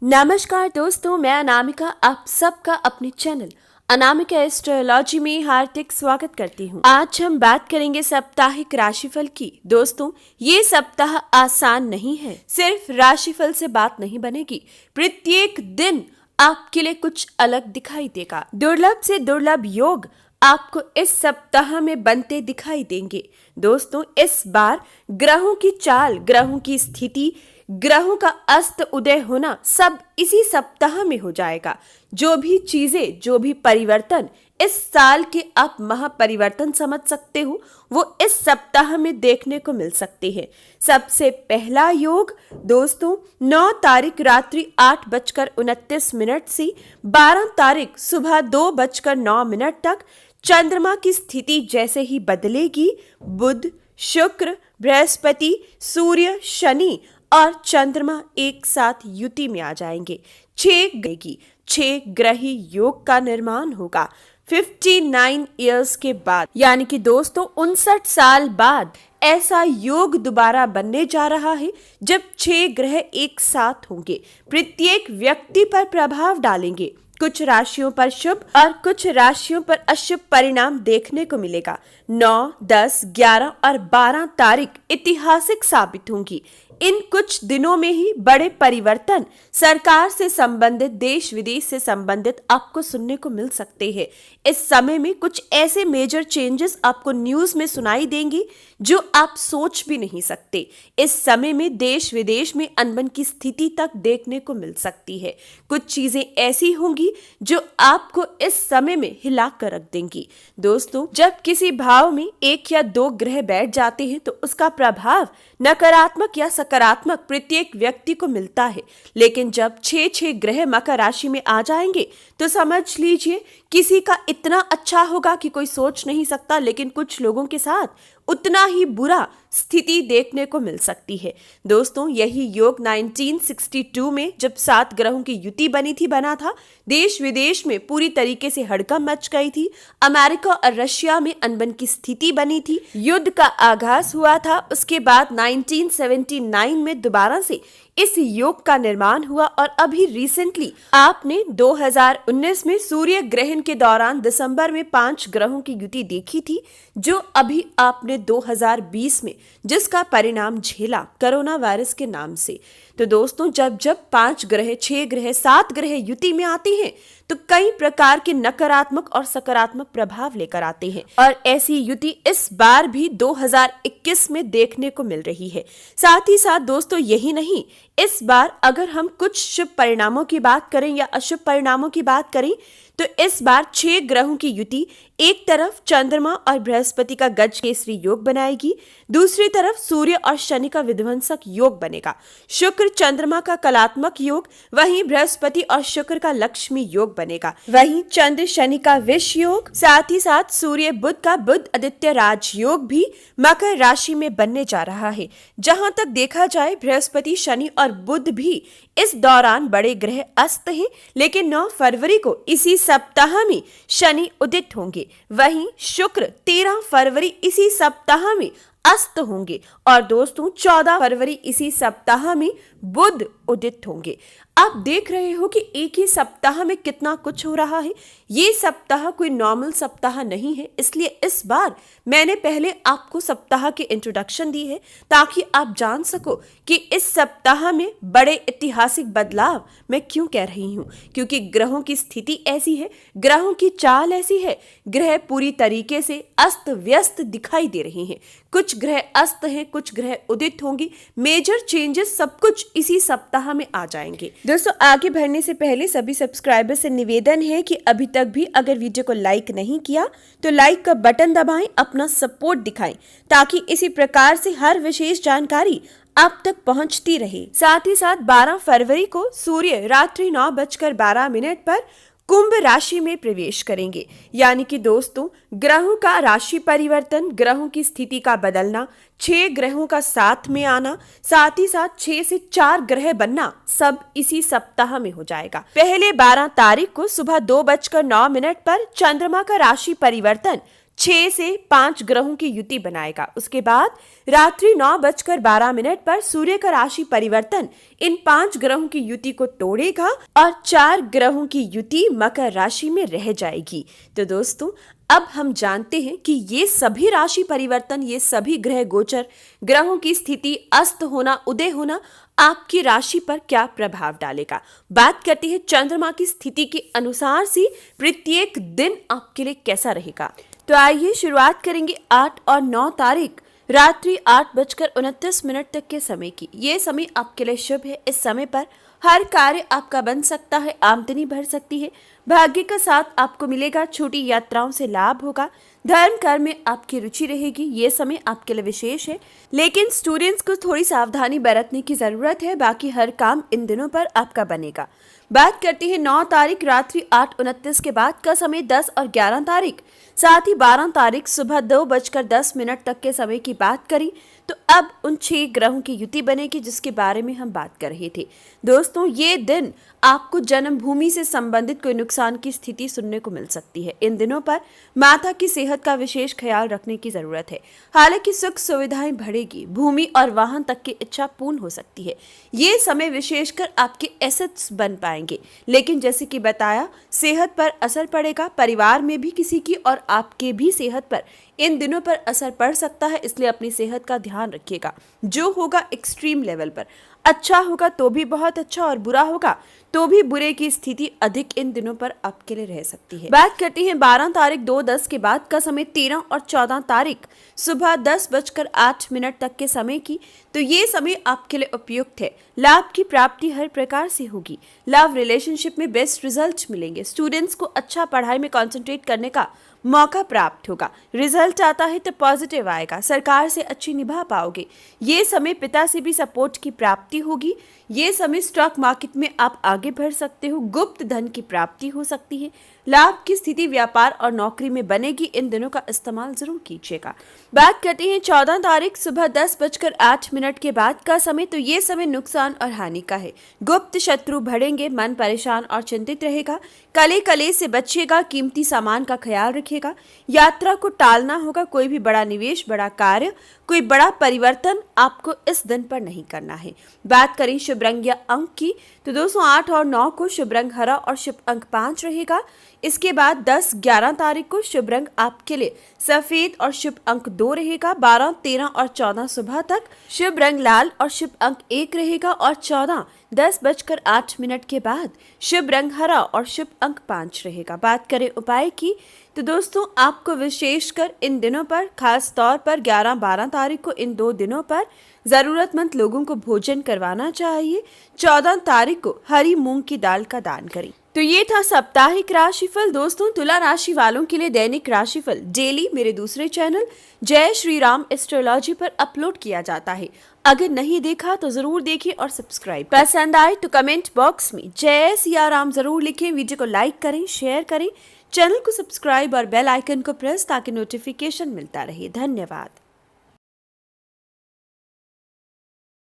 नमस्कार दोस्तों, मैं अनामिका आप सबका अपने चैनल अनामिका एस्ट्रोलॉजी में हार्दिक स्वागत करती हूँ। आज हम बात करेंगे साप्ताहिक राशिफल की। दोस्तों, ये सप्ताह आसान नहीं है। सिर्फ राशिफल से बात नहीं बनेगी, प्रत्येक दिन आपके लिए कुछ अलग दिखाई देगा। दुर्लभ से दुर्लभ योग आपको इस सप्ताह में बनते दिखाई देंगे। दोस्तों, इस बार ग्रहों की चाल, ग्रहों की स्थिति, ग्रहों का अस्त उदय होना सब इसी सप्ताह में हो जाएगा। जो भी चीजें, जो भी परिवर्तन इस साल के आप महापरिवर्तन समझ सकते हो, वो इस सप्ताह में देखने को मिल सकते हैं। सबसे पहला योग दोस्तों 9 तारीख रात्रि 8:29 से 12 तारीख सुबह 2:09 तक चंद्रमा की स्थिति जैसे ही बदलेगी, बुध, शुक्र, बृहस्पति, सूर्य, शनि और चंद्रमा एक साथ युति में आ जाएंगे। 6 ग्रही योग का निर्माण होगा 59 इयर्स के बाद, यानी कि दोस्तों 59 साल बाद ऐसा योग दोबारा बनने जा रहा है जब 6 ग्रह एक साथ होंगे। प्रत्येक व्यक्ति पर प्रभाव डालेंगे। कुछ राशियों पर शुभ और कुछ राशियों पर अशुभ परिणाम देखने को मिलेगा। 9, 10, 11 और 12 तारीख ऐतिहासिक साबित होंगी। इन कुछ दिनों में ही बड़े परिवर्तन सरकार से संबंधित, देश विदेश से संबंधित आपको सुनने को मिल सकते हैं। इस समय में कुछ ऐसे मेजर चेंजेस आपको न्यूज में सुनाई देंगी जो आप सोच भी नहीं सकते। इस समय में देश विदेश में अनबन की स्थिति तक देखने को मिल सकती है। कुछ चीजें ऐसी होंगी जो आपको इस समय में हिला कर रख देंगी। दोस्तों, जब किसी भाव में 1 या 2 ग्रह बैठ जाते हैं तो उसका प्रभाव नकारात्मक या सकारात्मक प्रत्येक व्यक्ति को मिलता है। लेकिन जब 6 ग्रह मकर राशि में आ जाएंगे तो समझ लीजिए किसी का इतना अच्छा होगा कि कोई सोच नहीं सकता, लेकिन कुछ लोगों के साथ उतना ही बुरा स्थिति देखने को मिल सकती है। दोस्तों, यही योग 1962 में जब 7 ग्रहों की युति बनी थी, बना था। देश विदेश में पूरी तरीके से हड़कंप मच गई थी। अमेरिका और रशिया में अनबन की स्थिति बनी थी। युद्ध का आगाज हुआ था। उसके बाद 1979 में दोबारा से इस योग का निर्माण हुआ और अभी रिसेंटली आपने 2019 में सूर्य ग्रहण के दौरान दिसंबर में 5 ग्रहों की युति देखी थी, जो अभी आपने 2020 में जिसका परिणाम झेला कोरोना वायरस के नाम से। तो दोस्तों, जब 5 ग्रह, 6 ग्रह, 7 ग्रह युति में आते हैं तो कई प्रकार के नकारात्मक और सकारात्मक प्रभाव लेकर आते हैं, और ऐसी युति इस बार भी 2021 में देखने को मिल रही है। साथ ही साथ दोस्तों, यही नहीं, इस बार अगर हम कुछ शुभ परिणामों की बात करें या अशुभ परिणामों की बात करें तो इस बार 6 ग्रहों की युति एक तरफ चंद्रमा और बृहस्पति का गज केसरी योग बनाएगी, दूसरी तरफ सूर्य और शनि का विध्वंसक योग बनेगा। शुक्र चंद्रमा का कलात्मक योग, वहीं बृहस्पति और शुक्र का लक्ष्मी योग बनेगा, वहीं चंद्र शनि का विष योग, साथ ही साथ सूर्य बुध का बुध आदित्य राज योग भी मकर राशि में बनने जा रहा है। जहां तक देखा जाए, बृहस्पति, शनि और बुध भी इस दौरान बड़े ग्रह अस्त हैं, लेकिन 9 फरवरी को इसी सप्ताह में शनि उदित होंगे। वहीं शुक्र 13 फरवरी इसी सप्ताह में अस्त होंगे और दोस्तों 14 फरवरी इसी सप्ताह में बुध उदित होंगे। आप देख रहे हो कि एक ही सप्ताह में कितना कुछ हो रहा है। ये सप्ताह कोई नॉर्मल सप्ताह नहीं है, इसलिए इस बार मैंने पहले आपको सप्ताह की इंट्रोडक्शन दी है ताकि आप जान सको कि इस सप्ताह में बड़े ऐतिहासिक बदलाव मैं क्यों कह रही हूँ। क्योंकि ग्रहों की स्थिति ऐसी है, ग्रहों की चाल ऐसी है, ग्रह पूरी तरीके से अस्त व्यस्त दिखाई दे रहे हैं। कुछ ग्रह अस्त हैं, कुछ ग्रह उदित होंगे। मेजर चेंजेस सब कुछ इसी सप्ताह में आ जाएंगे। दोस्तों, आगे बढ़ने से पहले सभी सब्सक्राइबर से निवेदन है कि अभी तक भी अगर वीडियो को लाइक नहीं किया तो लाइक का बटन दबाएं, अपना सपोर्ट दिखाएं ताकि इसी प्रकार से हर विशेष जानकारी आप तक पहुंचती रहे। साथ ही साथ 12 फरवरी को सूर्य रात्रि 9:12 पर कुंभ राशि में प्रवेश करेंगे। यानी कि दोस्तों, ग्रहों का राशि परिवर्तन, ग्रहों की स्थिति का बदलना, 6 ग्रहों का साथ में आना, साथ ही साथ 6 से 4 ग्रह बनना, सब इसी सप्ताह में हो जाएगा। पहले 12 तारीख को सुबह 2:09 पर चंद्रमा का राशि परिवर्तन 6 से 5 ग्रहों की युति बनाएगा। उसके बाद रात्रि 9:12 पर सूर्य का राशि परिवर्तन इन 5 ग्रहों की युति को तोड़ेगा और 4 ग्रहों की युति मकर राशि में रह जाएगी। तो दोस्तों, अब हम जानते हैं कि ये सभी राशि परिवर्तन, ये सभी ग्रह गोचर, ग्रहों की स्थिति, अस्त होना, उदय होना आपकी राशि पर क्या प्रभाव डालेगा। बात करते हैं चंद्रमा की स्थिति के अनुसार से प्रत्येक दिन आपके लिए कैसा रहेगा। तो आइए शुरुआत करेंगे 8 और 9 तारीख रात्रि 8:29 तक के समय की। ये समय आपके लिए शुभ है। इस समय पर हर कार्य आपका बन सकता है, आमदनी बढ़ सकती है, भाग्य का साथ आपको मिलेगा, छोटी यात्राओं से लाभ होगा, धर्म कर्म में आपकी रुचि रहेगी। ये समय आपके लिए विशेष है, लेकिन स्टूडेंट्स को थोड़ी सावधानी बरतने की जरूरत है। बाकी हर काम इन दिनों पर आपका बनेगा। बात करते हैं 9 तारीख रात्रि 8:29 के बाद का समय, 10 और 11 तारीख, साथ ही 12 तारीख सुबह 2:10 तक के समय की बात करी तो अब उन 6 ग्रहों की युति बनेगी जिसके बारे में हम बात कर रहे थे। दोस्तों, ये दिन आपको जन्मभूमि से संबंधित कोई नुकसान की स्थिति सुनने को मिल सकती है। इन दिनों पर माता की सेहत का विशेष ख्याल रखने की जरूरत है। हालांकि सुख सुविधाएं बढ़ेगी, भूमि और वाहन तक की इच्छा पूर्ण हो सकती है। ये समय विशेषकर आपके एसेट्स बन पाएंगे, लेकिन जैसे कि बताया, सेहत पर असर पड़ेगा। परिवार में भी किसी की और आपके भी सेहत पर इन दिनों पर असर पड़ सकता है, इसलिए अपनी सेहत का ध्यान रखिएगा। जो होगा एक्सट्रीम लेवल पर, अच्छा होगा तो भी बहुत अच्छा और बुरा होगा तो भी बुरे की स्थिति अधिक इन दिनों पर आपके लिए रह सकती है। बात करते हैं 12 तारीख 2:10 के बाद का समय, 13 और 14 तारीख सुबह 10:08 तक के समय की। तो ये समय आपके लिए उपयुक्त है। लाभ की प्राप्ति हर प्रकार से होगी। लव रिलेशनशिप में बेस्ट रिजल्ट मिलेंगे। स्टूडेंट्स को अच्छा पढ़ाई में कंसंट्रेट करने का मौका प्राप्त होगा। रिजल्ट आता है तो पॉजिटिव आएगा। सरकार से अच्छी निभा पाओगे। ये समय पिता से भी सपोर्ट की प्राप्ति होगी। ये समय स्टॉक मार्केट में आप आगे बढ़ सकते हो। गुप्त धन की प्राप्ति हो सकती है। लाभ की स्थिति व्यापार और नौकरी में बनेगी। इन दिनों का इस्तेमाल जरूर कीजिएगा। बात करते हैं 14 तारीख सुबह 10:08 के बाद का समय। तो ये समय नुकसान और हानि का है। गुप्त शत्रु बढ़ेंगे, मन परेशान और चिंतित रहेगा। कले कले से बचिएगा। कीमती सामान का ख्याल रखिएगा। यात्रा को टालना होगा। कोई भी बड़ा निवेश, बड़ा कार्य, कोई बड़ा परिवर्तन आपको इस दिन पर नहीं करना है। बात करें शुभ रंग या अंक की, तो दोस्तों 8 और 9 को शुभ रंग हरा और शुभ अंक 5 रहेगा। इसके बाद 10-11 तारीख को शुभ रंग आपके लिए सफेद और शुभ अंक 2 रहेगा। 12, 13 और 14 सुबह तक शुभ रंग लाल और शुभ अंक 1 रहेगा और 14, 10:08 के बाद शुभ रंग हरा और शुभ अंक 5 रहेगा। बात करें उपाय की, तो दोस्तों आपको विशेषकर इन दिनों पर, खास तौर पर 11-12 तारीख को, इन 2 दिनों पर जरूरतमंद लोगों को भोजन करवाना चाहिए। 14 तारीख को हरी मूंग की दाल का दान करें। तो ये था साप्ताहिक राशिफल। दोस्तों, तुला राशि वालों के लिए दैनिक राशिफल डेली मेरे दूसरे चैनल जय श्री राम एस्ट्रोलॉजी पर अपलोड किया जाता है। अगर नहीं देखा तो जरूर देखिए और सब्सक्राइब। पसंद आए तो कमेंट बॉक्स में जय सिया राम जरूर लिखें। वीडियो को लाइक करें, शेयर करें, चैनल को सब्सक्राइब और बेल आइकन को प्रेस ताकि नोटिफिकेशन मिलता रहे। धन्यवाद।